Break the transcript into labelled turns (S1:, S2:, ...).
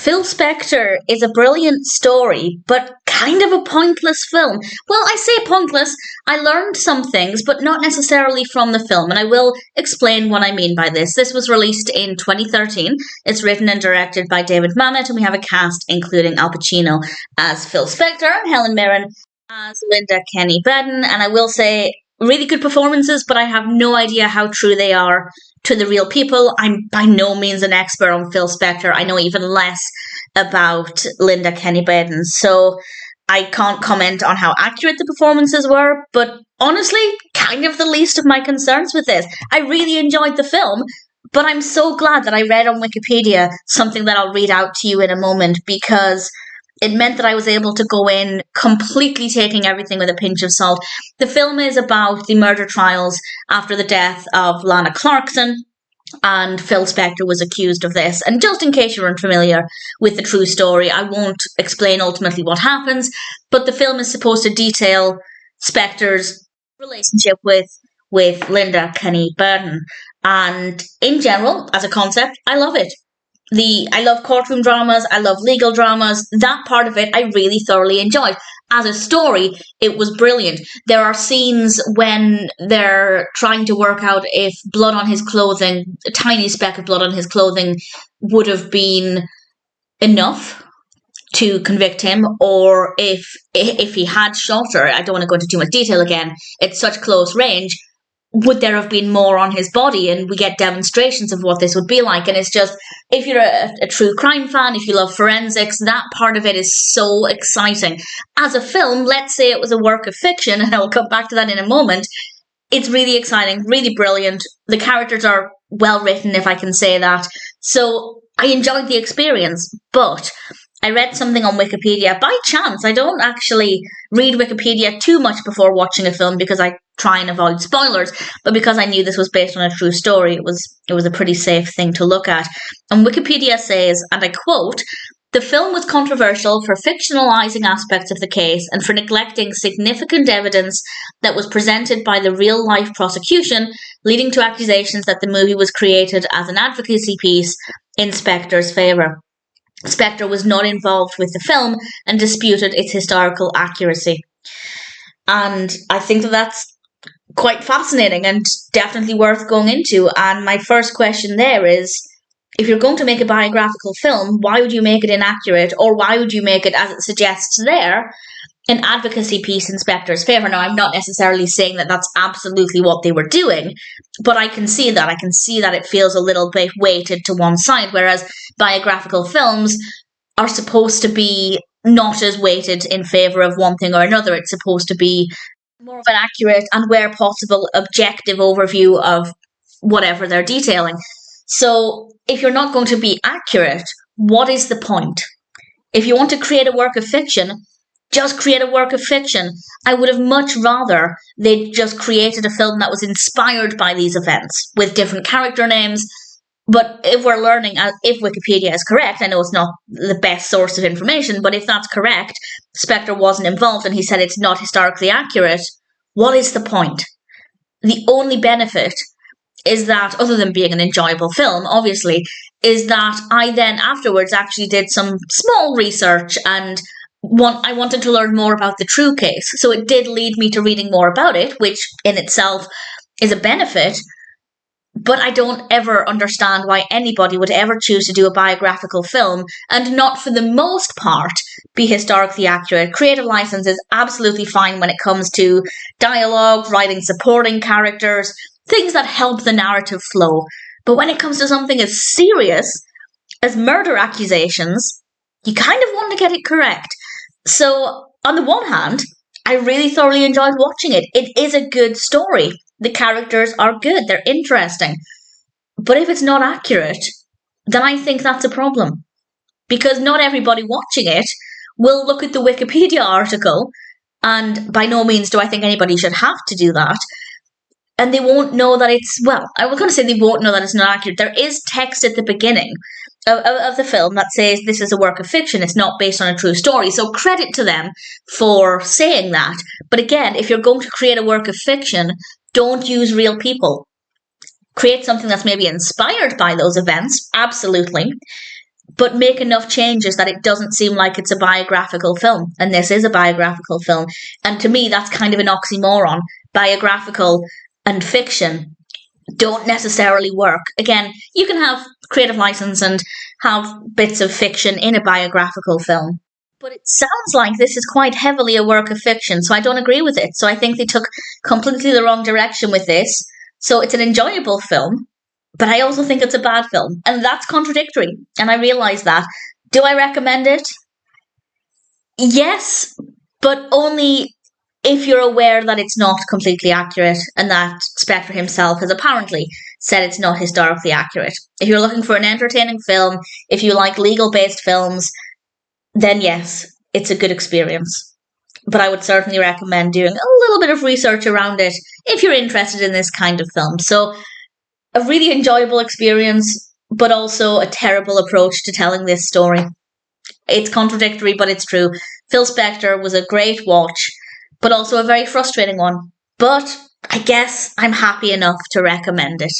S1: Phil Spector is a brilliant story, but kind of a pointless film. Well, I say pointless. I learned some things, but not necessarily from the film, and I will explain what I mean by this. This was released in 2013. It's written and directed by David Mamet, and we have a cast including Al Pacino as Phil Spector and Helen Mirren as Linda Kenney Baden, and I will say really good performances, but I have no idea how true they are to the real people. I'm by no means an expert on Phil Spector. I know even less about Linda Kenney Baden, so I can't comment on how accurate the performances were, but honestly, kind of the least of my concerns with this. I really enjoyed the film, but I'm so glad that I read on Wikipedia something that I'll read out to you in a moment, because it meant that I was able to go in completely taking everything with a pinch of salt. The film is about the murder trials after the death of Lana Clarkson, and Phil Spector was accused of this. And just in case you're unfamiliar with the true story, I won't explain ultimately what happens, but the film is supposed to detail Spector's relationship with Linda Kenney Baden. And in general, as a concept, I love it. I love courtroom dramas, I love legal dramas. That part of it I really thoroughly enjoyed. As a story, it was brilliant. There are scenes when they're trying to work out if blood on his clothing, a tiny speck of blood on his clothing, would have been enough to convict him, or if he had shot her. I don't want to go into too much detail again. It's such close range. Would there have been more on his body? And we get demonstrations of what this would be like. And it's just, if you're a true crime fan, if you love forensics, that part of it is so exciting. As a film, let's say it was a work of fiction, and I'll come back to that in a moment, it's really exciting, really brilliant. The characters are well written, if I can say that. So I enjoyed the experience, but I read something on Wikipedia by chance. I don't actually read Wikipedia too much before watching a film because I try and avoid spoilers, but because I knew this was based on a true story, it was a pretty safe thing to look at. And Wikipedia says, and I quote, "The film was controversial for fictionalizing aspects of the case and for neglecting significant evidence that was presented by the real-life prosecution, leading to accusations that the movie was created as an advocacy piece in Spector's favour. Spector was not involved with the film and disputed its historical accuracy." And I think that that's quite fascinating and definitely worth going into. And my first question there is, if you're going to make a biographical film, why would you make it inaccurate, or why would you make it, as it suggests there, an advocacy piece in Spector's favour? Now, I'm not necessarily saying that that's absolutely what they were doing, but I can see that. I can see that it feels a little bit weighted to one side, whereas biographical films are supposed to be not as weighted in favour of one thing or another. It's supposed to be more of an accurate and, where possible, objective overview of whatever they're detailing. So if you're not going to be accurate, what is the point? If you want to create a work of fiction, just create a work of fiction. I would have much rather they just created a film that was inspired by these events with different character names. But if we're learning, if Wikipedia is correct, I know it's not the best source of information, but if that's correct, Spector wasn't involved and he said it's not historically accurate, what is the point? The only benefit is that, other than being an enjoyable film, obviously, is that I then afterwards actually did some small research, and I wanted to learn more about the true case. So it did lead me to reading more about it, which in itself is a benefit. But I don't ever understand why anybody would ever choose to do a biographical film and not, for the most part, be historically accurate. Creative license is absolutely fine when it comes to dialogue, writing supporting characters, things that help the narrative flow. But when it comes to something as serious as murder accusations, you kind of want to get it correct. So, on the one hand, I really thoroughly enjoyed watching it. It is a good story. The characters are good. They're interesting. But if it's not accurate, then I think that's a problem. Because not everybody watching it will look at the Wikipedia article, and by no means do I think anybody should have to do that, and they won't know that it's, well, I was going to say they won't know that it's not accurate. There is text at the beginning of the film that says this is a work of fiction, it's not based on a true story. So credit to them for saying that. But again, if you're going to create a work of fiction, don't use real people. Create something that's maybe inspired by those events, absolutely. but make enough changes that it doesn't seem like it's a biographical film. And this is a biographical film. And to me, that's kind of an oxymoron. Biographical and fiction don't necessarily work. Again, you can have creative license and have bits of fiction in a biographical film. But it sounds like this is quite heavily a work of fiction, so I don't agree with it. So I think they took completely the wrong direction with this. So it's an enjoyable film, but I also think it's a bad film. And that's contradictory. And I realise that. Do I recommend it? Yes, but only if you're aware that it's not completely accurate and that Spector himself has apparently said it's not historically accurate. If you're looking for an entertaining film, if you like legal-based films, then yes, it's a good experience. But I would certainly recommend doing a little bit of research around it if you're interested in this kind of film. So, a really enjoyable experience, but also a terrible approach to telling this story. It's contradictory, but it's true. Phil Spector was a great watch, but also a very frustrating one. But I guess I'm happy enough to recommend it.